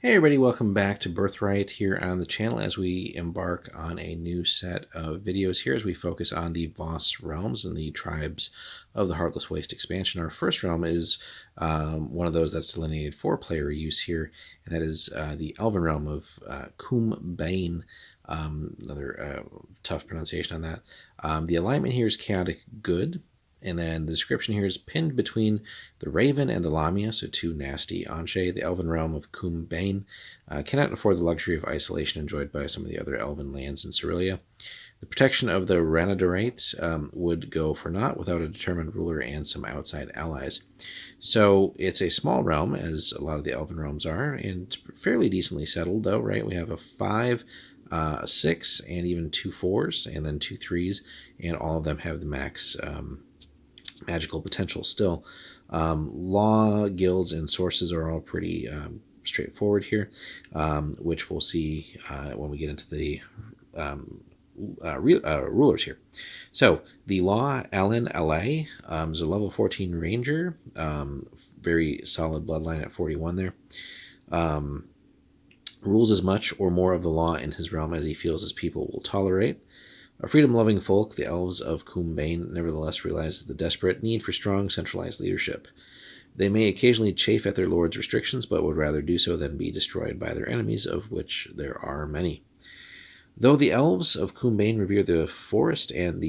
Hey everybody, welcome back to Birthright here on the channel as we embark on a new set of videos here as we focus on the Voss realms and the tribes of the Heartless Waste expansion. Our first realm is one of those that's delineated for player use here, and that is the elven realm of Cwmb Bheinn. Another tough pronunciation on that. The alignment here is chaotic good. And then the description here is pinned between the Raven and the Lamia, so two nasty Anshe. The elven realm of Cwmb Bheinn cannot afford the luxury of isolation enjoyed by some of the other elven lands in Cerealia. The protection of the Ranadorite would go for naught without a determined ruler and some outside allies. So it's a small realm, as a lot of the elven realms are, and fairly decently settled, though, right? We have a 5, a 6, and even 2 4s, and then 2 3s, and all of them have the max magical potential still. Law, guilds, and sources are all pretty straightforward here, which we'll see when we get into the rulers here. So the law, Alan LA, is a level 14 ranger, very solid bloodline at 41 there. Rules as much or more of the law in his realm as he feels his people will tolerate. A freedom-loving folk, the elves of Cwmb Bheinn nevertheless realize the desperate need for strong, centralized leadership. They may occasionally chafe at their lord's restrictions, but would rather do so than be destroyed by their enemies, of which there are many. Though the elves of Cwmb Bheinn revere the forest and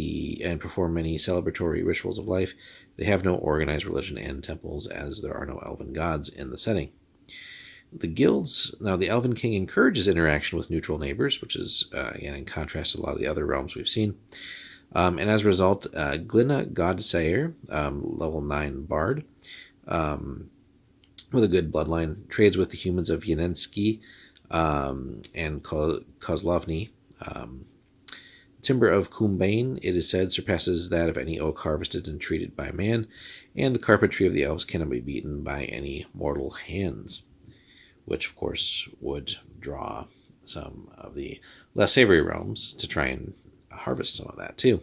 perform many celebratory rituals of life, they have no organized religion and temples, as there are no elven gods in the setting. The guilds, now the Elven King encourages interaction with neutral neighbors, which is, again, in contrast to a lot of the other realms we've seen. And as a result, Glinna Godsayer, level 9 bard, with a good bloodline, trades with the humans of Yenensky and Kozlovny. Timber of Cwmb Bheinn, it is said, surpasses that of any oak harvested and treated by man, and the carpentry of the elves cannot be beaten by any mortal hands, which of course would draw some of the less savory realms to try and harvest some of that too.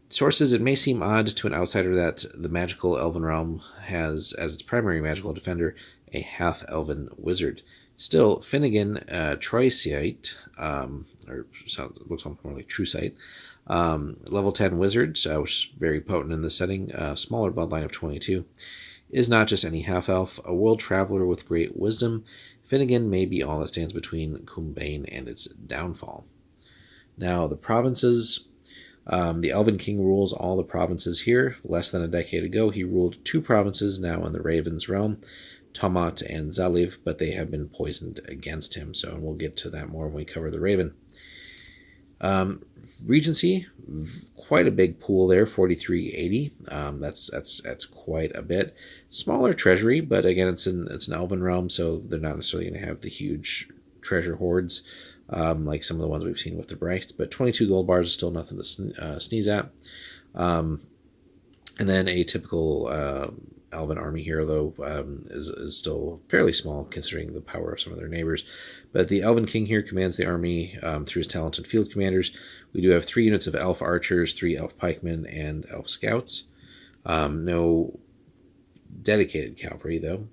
Sources, it may seem odd to an outsider that the magical elven realm has as its primary magical defender a half-elven wizard. Still, Finnegan Troysight, looks more like Truesight, level 10 wizard, which is very potent in this setting, smaller bloodline of 22, is not just any half-elf, a world traveler with great wisdom. Finnegan may be all that stands between Cwmb Bheinn and its downfall. Now, the provinces. The Elven King rules all the provinces here. Less than a decade ago, he ruled 2 provinces now in the Raven's realm, Tomat and Zaliv, but they have been poisoned against him, so we'll get to that more when we cover the Raven. Regency, quite a big pool there, 4380. That's quite a bit. Smaller treasury, but again, it's an elven realm, so they're not necessarily going to have the huge treasure hoards like some of the ones we've seen with the Brights. But 22 gold bars is still nothing to sneeze at. And then a typical elven army here, though, is still fairly small considering the power of some of their neighbors. But the Elven King here commands the army through his talented field commanders. We do have 3 units of elf archers, 3 elf pikemen, and elf scouts. No dedicated cavalry, though.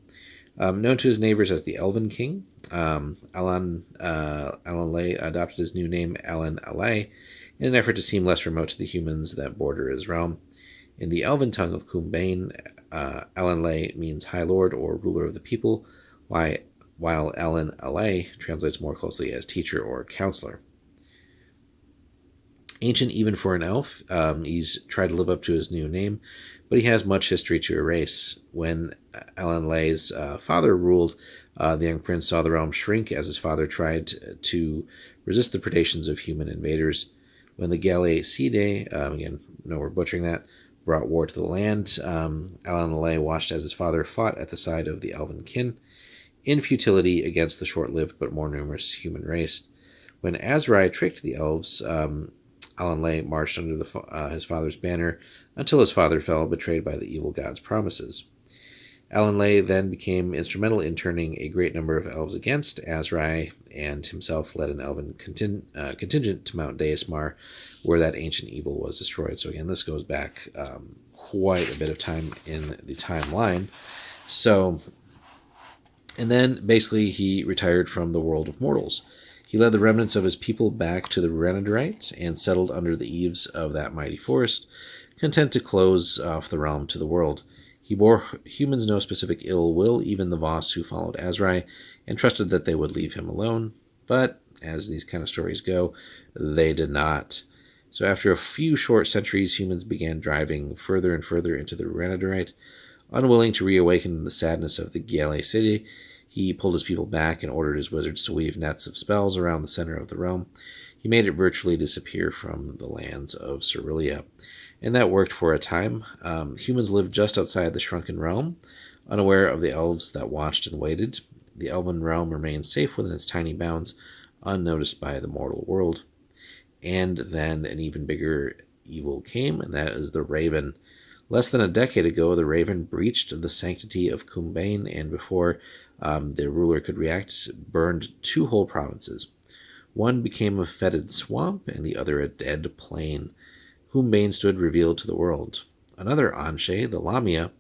Known to his neighbors as the Elven King, Alan Lay adopted his new name, Alan Alay, in an effort to seem less remote to the humans that border his realm. In the elven tongue of Cwmb Bheinn, Alan Lay means High Lord or Ruler of the People, while Alan Alay translates more closely as Teacher or Counselor. Ancient even for an elf, he's tried to live up to his new name, but he has much history to erase. When Alan Lay's father ruled, the young prince saw the realm shrink as his father tried to resist the predations of human invaders. When the Gale Side, again, no, we're butchering that, brought war to the land, Alan Lay watched as his father fought at the side of the elven kin, in futility against the short-lived but more numerous human race. When Azrai tricked the elves, Alan Lay marched under his father's banner until his father fell, betrayed by the evil god's promises. Alan Lay then became instrumental in turning a great number of elves against Azrai, and himself led an elven contingent to Mount Deismar, where that ancient evil was destroyed. So again, this goes back quite a bit of time in the timeline. So And then, basically, he retired from the world of mortals. He led the remnants of his people back to the Renaderites and settled under the eaves of that mighty forest, content to close off the realm to the world. He bore humans no specific ill will, even the Voss who followed Azrai, and trusted that they would leave him alone. But, as these kind of stories go, they did not. So after a few short centuries, humans began driving further and further into the Renaderite. Unwilling to reawaken the sadness of the Gale city, he pulled his people back and ordered his wizards to weave nets of spells around the center of the realm. He made it virtually disappear from the lands of Cerelia. And that worked for a time. Humans lived just outside the shrunken realm, unaware of the elves that watched and waited. The elven realm remained safe within its tiny bounds, unnoticed by the mortal world. And then an even bigger evil came, and that is the Raven. Less than a decade ago, the Raven breached the sanctity of Cwmb Bheinn, and before the ruler could react, burned two whole provinces. One became a fetid swamp, and the other a dead plain. Cwmb Bheinn stood revealed to the world. Another Anshe, the Lamia,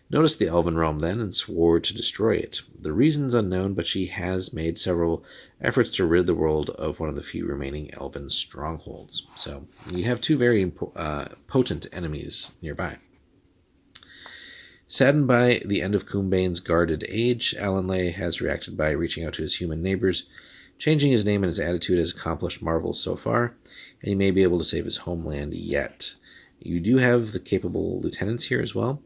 noticed the elven realm then and swore to destroy it. The reason's unknown, but she has made several efforts to rid the world of one of the few remaining elven strongholds. So you have two very potent enemies nearby. Saddened by the end of Cwmb Bheïnn's guarded age, Alanlay has reacted by reaching out to his human neighbors, changing his name and his attitude has accomplished marvels so far, and he may be able to save his homeland yet. You do have the capable lieutenants here as well,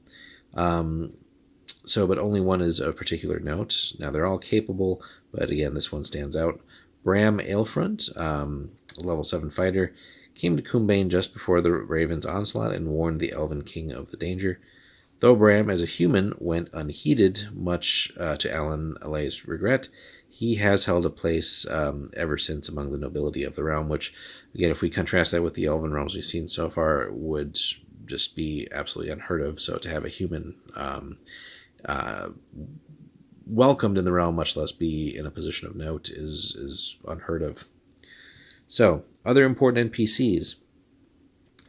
but only one is of particular note. Now, they're all capable, but again, this one stands out. Bram Aelfront, level 7 fighter, came to Cwmb Bheinn just before the Raven's onslaught and warned the Elven King of the danger. Though Bram, as a human, went unheeded, much to Alan Alay's regret, he has held a place ever since among the nobility of the realm, which, again, if we contrast that with the elven realms we've seen so far, would just be absolutely unheard of. So to have a human welcomed in the realm, much less be in a position of note, is unheard of. So, other important NPCs.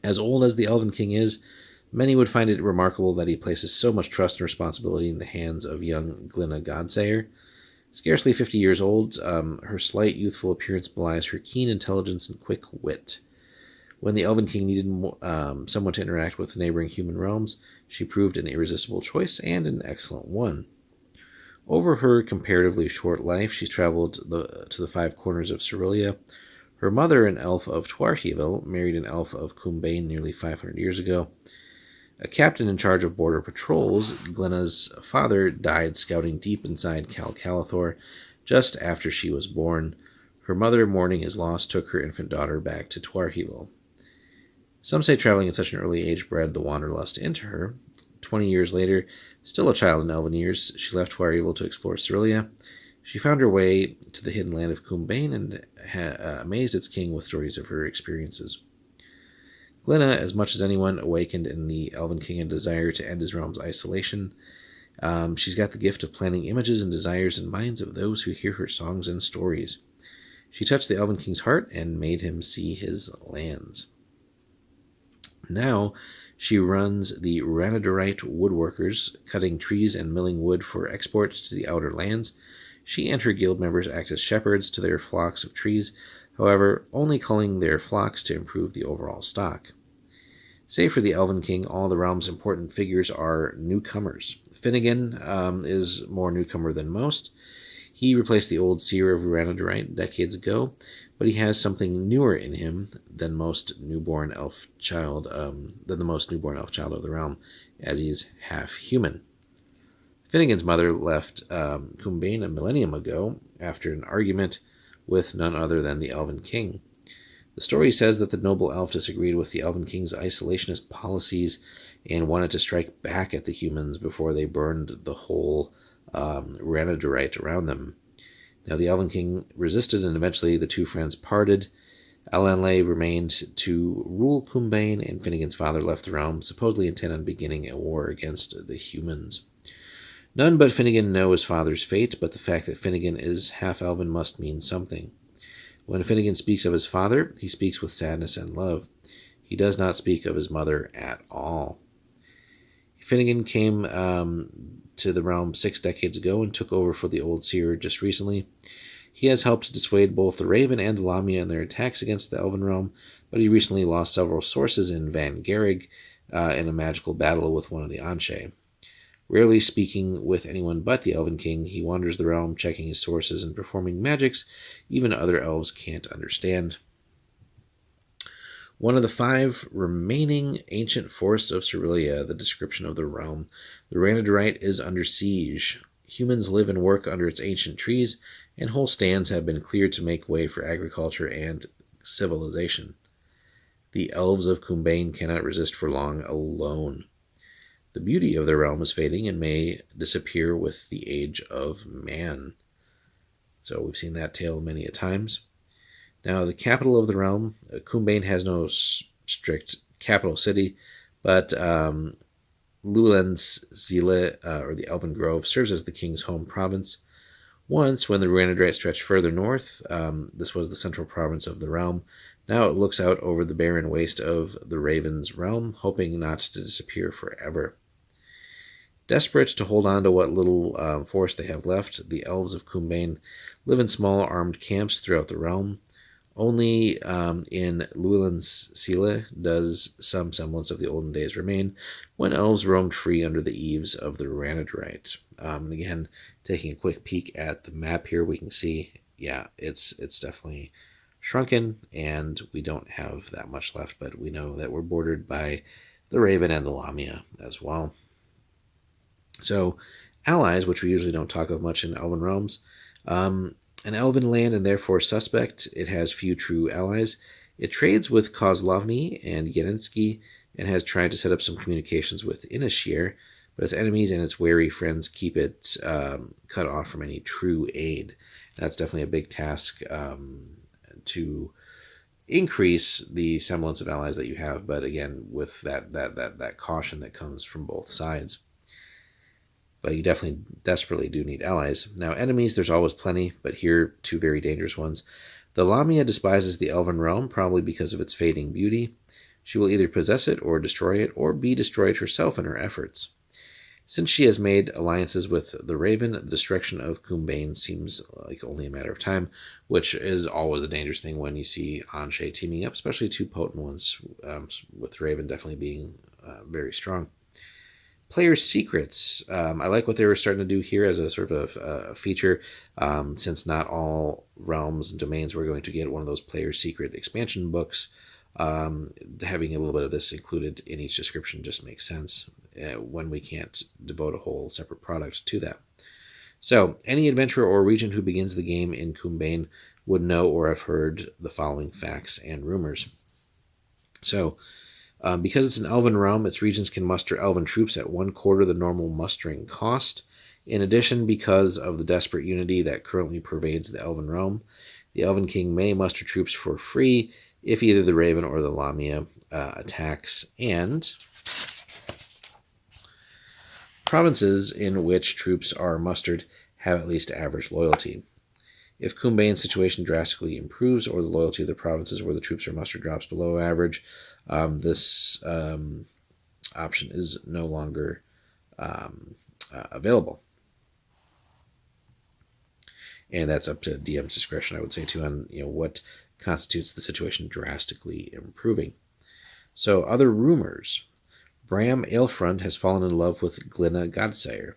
As old as the Elven King is, many would find it remarkable that he places so much trust and responsibility in the hands of young Glenna Godsayer. Scarcely 50 years old, her slight youthful appearance belies her keen intelligence and quick wit. When the Elven King needed someone to interact with the neighboring human realms, she proved an irresistible choice and an excellent one. Over her comparatively short life, she's traveled to the five corners of Cerelia. Her mother, an elf of Tuarheville, married an elf of Cwmb Bheinn nearly 500 years ago. A captain in charge of border patrols, Glenna's father died scouting deep inside Cal Calathor just after she was born. Her mother, mourning his loss, took her infant daughter back to Tuarheville. Some say traveling at such an early age bred the wanderlust into her. 20 years later, still a child in elven years, she left Tuarheville to explore Cerelia. She found her way to the hidden land of Cwmb Bheinn and amazed its king with stories of her experiences. Glenna, as much as anyone, awakened in the Elven King a desire to end his realm's isolation. She's got the gift of planting images and desires in minds of those who hear her songs and stories. She touched the Elven King's heart and made him see his lands. Now, she runs the Ranaderite woodworkers, cutting trees and milling wood for export to the outer lands. She and her guild members act as shepherds to their flocks of trees, however, only culling their flocks to improve the overall stock. Save for the Elven King, all the realm's important figures are newcomers. Finnegan is more newcomer than most. He replaced the old seer of Ranaderite decades ago, but he has something newer in him than the most newborn elf child of the realm, as he is half human. Finnegan's mother left Cwmb Bheinn a millennium ago after an argument with none other than the Elven King. The story says that the noble elf disagreed with the Elven King's isolationist policies and wanted to strike back at the humans before they burned the whole Ranaderite around them. Now, the Elven King resisted, and eventually the two friends parted. Alanlay remained to rule Cwmb Bheinn, and Finnegan's father left the realm, supposedly intent on beginning a war against the humans. None but Finnegan know his father's fate, but the fact that Finnegan is half-elven must mean something. When Finnegan speaks of his father, he speaks with sadness and love. He does not speak of his mother at all. Finnegan came to the realm 6 decades ago and took over for the Old Seer just recently. He has helped to dissuade both the Raven and the Lamia in their attacks against the Elven realm, but he recently lost several sources in Van Garrig in a magical battle with one of the Anshe. Rarely speaking with anyone but the Elven King, he wanders the realm, checking his sources and performing magics even other elves can't understand. One of the 5 remaining ancient forests of Cerelia, the description of the realm, the Birthright, is under siege. Humans live and work under its ancient trees, and whole stands have been cleared to make way for agriculture and civilization. The elves of Cwmb Bheinn cannot resist for long alone. The beauty of the realm is fading and may disappear with the age of man. So we've seen that tale many a times. Now, the capital of the realm, Cwmb Bheinn has no strict capital city, but Llewellyn's Zile, or the Elven Grove, serves as the king's home province. Once, when the Birthright stretched further north, this was the central province of the realm. Now it looks out over the barren waste of the Raven's realm, hoping not to disappear forever. Desperate to hold on to what little force they have left, the elves of Cwmb Bheinn live in small armed camps throughout the realm. Only in Llewellyn's Zile does some semblance of the olden days remain, when elves roamed free under the eaves of the Birthright. And again, taking a quick peek at the map here, we can see, yeah, it's definitely shrunken, and we don't have that much left, but we know that we're bordered by the Raven and the Lamia as well. So, allies, which we usually don't talk of much in Elven realms, an elven land and therefore suspect, it has few true allies. It trades with Kozlovny and Yenensky and has tried to set up some communications with Inishir, but its enemies and its wary friends keep it cut off from any true aid. That's definitely a big task to increase the semblance of allies that you have, but again, with that caution that comes from both sides. But you definitely desperately do need allies. Now, enemies, there's always plenty, but here, 2 very dangerous ones. The Lamia despises the Elven realm, probably because of its fading beauty. She will either possess it or destroy it, or be destroyed herself in her efforts. Since she has made alliances with the Raven, the destruction of Cwmb Bheinn seems like only a matter of time, which is always a dangerous thing when you see Anshe teaming up, especially 2 potent ones, with Raven definitely being very strong. Players' secrets. I like what they were starting to do here as a sort of a feature, since not all realms and domains were going to get one of those players' secret expansion books. Having a little bit of this included in each description just makes sense when we can't devote a whole separate product to that. So, any adventurer or regent who begins the game in Cwmb Bheinn would know or have heard the following facts and rumors. So, because it's an elven realm, its regions can muster elven troops at 1/4 the normal mustering cost. In addition, because of the desperate unity that currently pervades the elven realm, the Elven King may muster troops for free if either the Raven or the Lamia attacks, and provinces in which troops are mustered have at least average loyalty. If Cwmb Bheïnn's situation drastically improves, or the loyalty of the provinces where the troops are mustered drops below average, this option is no longer available. And that's up to DM's discretion, I would say, too, on what constitutes the situation drastically improving. So, other rumors. Bram Aelfrund has fallen in love with Glinna Godsire.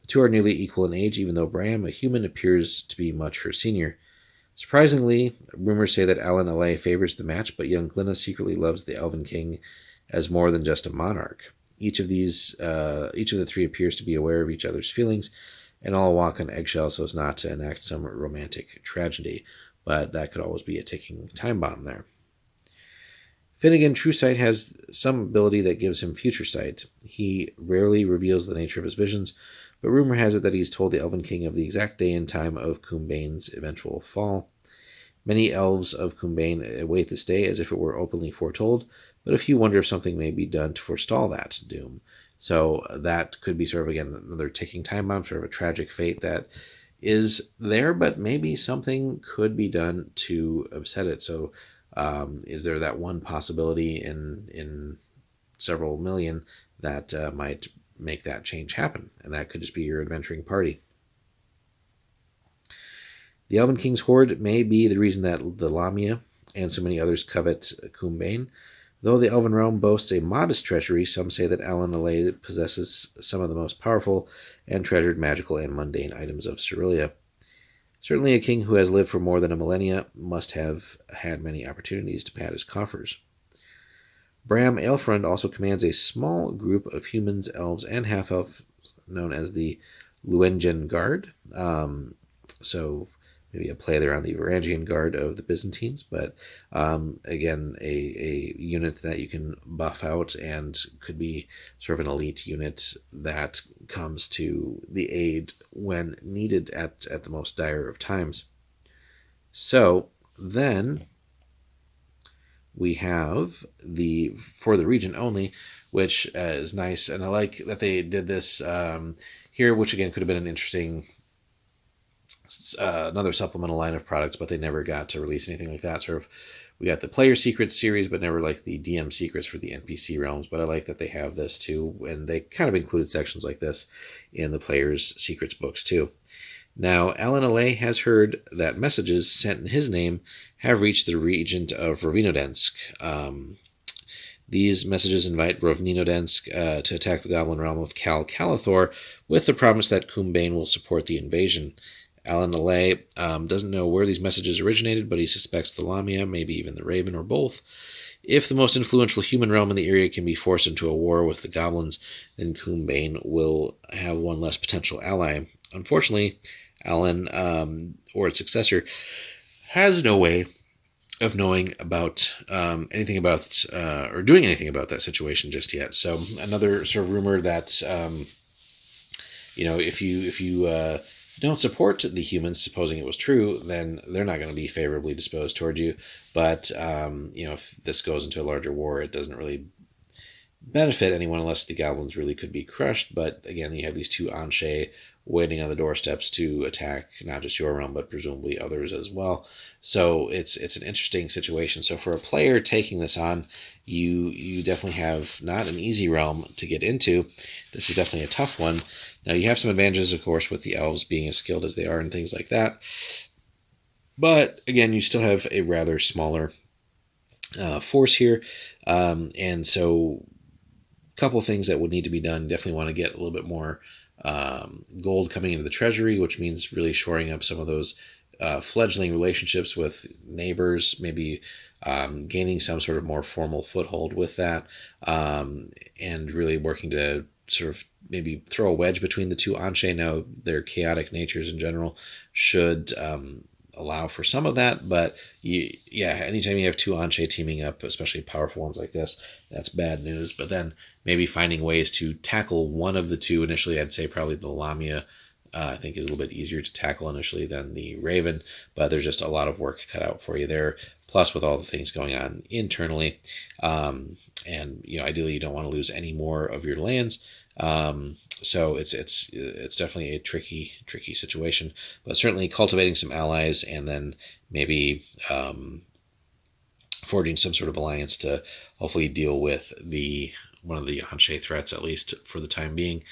The 2 are nearly equal in age, even though Bram, a human, appears to be much her senior. Surprisingly, rumors say that Alan Allay favors the match, but young Glinna secretly loves the Elven King as more than just a monarch. Each of the 3 appears to be aware of each other's feelings, and all walk on eggshells so as not to enact some romantic tragedy, but that could always be a ticking time bomb there. Finnegan Truesight has some ability that gives him future sight. He rarely reveals the nature of his visions, but rumor has it that he's told the Elven King of the exact day and time of Cwmb Bheïnn's eventual fall. Many elves of Cwmb Bheinn await this day as if it were openly foretold, but a few wonder if something may be done to forestall that doom. So that could be sort of, again, another ticking time bomb, sort of a tragic fate that is there, but maybe something could be done to upset it. So is there that one possibility in several million that might make that change happen, and that could just be your adventuring party. The Elven King's Hoard may be the reason that the Lamia and so many others covet Cwmb Bheinn. Though the Elven realm boasts a modest treasury, some say that Alan Allay possesses some of the most powerful and treasured magical and mundane items of Cerealia. Certainly a king who has lived for more than a millennia must have had many opportunities to pad his coffers. Bram Aelfrund also commands a small group of humans, elves, and half-elves known as the Luengen Guard. So maybe a play there on the Varangian Guard of the Byzantines, but again, a unit that you can buff out and could be sort of an elite unit that comes to the aid when needed at the most dire of times. So then we have for the region only, which is nice, and I like that they did this here, which again could have been an interesting another supplemental line of products, but they never got to release anything like that. Sort of, we got the Player Secrets series, but never like the DM Secrets for the NPC realms. But I like that they have this too, and they kind of included sections like this in the Player's Secrets books too. Now, Alan Allay has heard that messages sent in his name have reached the regent of Rovinodensk. These messages invite Rovinodensk to attack the goblin realm of Cal Calathor with the promise that Cwmb Bheinn will support the invasion. Alan Allay doesn't know where these messages originated, but he suspects the Lamia, maybe even the Raven, or both. If the most influential human realm in the area can be forced into a war with the goblins, then Cwmb Bheinn will have one less potential ally. Unfortunately, Alan, or its successor, has no way of knowing about anything about or doing anything about that situation just yet. So another sort of rumor that if you don't support the humans, supposing it was true, then they're not going to be favorably disposed towards you. But if this goes into a larger war, it doesn't really benefit anyone unless the goblins really could be crushed. But again, you have these two Anshe waiting on the doorsteps to attack not just your realm, but presumably others as well. So it's an interesting situation. So for a player taking this on, you definitely have not an easy realm to get into. This is definitely a tough one. Now you have some advantages, of course, with the elves being as skilled as they are and things like that. But again, you still have a rather smaller force here. And so a couple things that would need to be done. Definitely want to get a little bit more gold coming into the treasury, which means really shoring up some of those fledgling relationships with neighbors, maybe gaining some sort of more formal foothold with that, and really working to sort of maybe throw a wedge between the two Anshe. Now, their chaotic natures in general should allow for some of that, but anytime you have two Anshe teaming up, especially powerful ones like this, that's bad news. But then maybe finding ways to tackle one of the two initially, I'd say probably the Lamia, I think is a little bit easier to tackle initially than the Raven, but there's just a lot of work cut out for you there. Plus, with all the things going on internally, and ideally you don't want to lose any more of your lands. So it's definitely a tricky situation, but certainly cultivating some allies and then maybe forging some sort of alliance to hopefully deal with one of the Anshe threats, at least for the time being.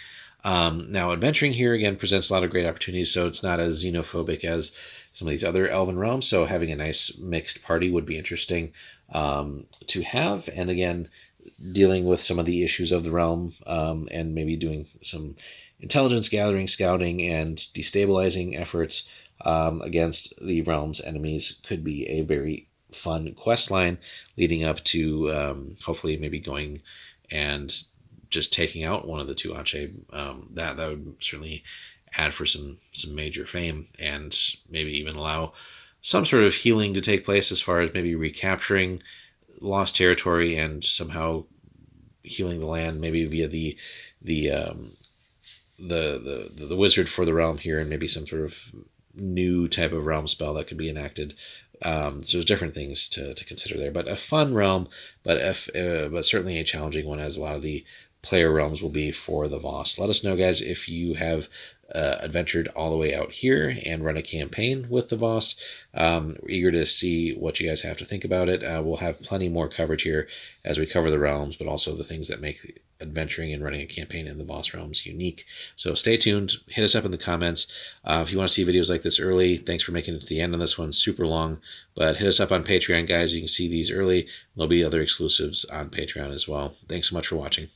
Now, adventuring here again presents a lot of great opportunities, so it's not as xenophobic as some of these other elven realms. So having a nice mixed party would be interesting to have, and again, dealing with some of the issues of the realm, and maybe doing some intelligence gathering, scouting, and destabilizing efforts against the realm's enemies could be a very fun quest line leading up to hopefully maybe going and just taking out one of the two Anshe. That would certainly add for some major fame, and maybe even allow some sort of healing to take place as far as maybe recapturing lost territory and somehow healing the land, maybe via the wizard for the realm here, and maybe some sort of new type of realm spell that could be enacted. So there's different things to consider there, but a fun realm, but certainly a challenging one, as a lot of the player realms will be for the Voss. Let us know, guys, if you have adventured all the way out here and run a campaign with the Voss. We're eager to see what you guys have to think about it. We'll have plenty more coverage here as we cover the realms, but also the things that make adventuring and running a campaign in the Voss realms unique. So stay tuned. Hit us up in the comments. If you want to see videos like this early, thanks for making it to the end on this one. Super long, but hit us up on Patreon, guys. You can see these early. There'll be other exclusives on Patreon as well. Thanks so much for watching.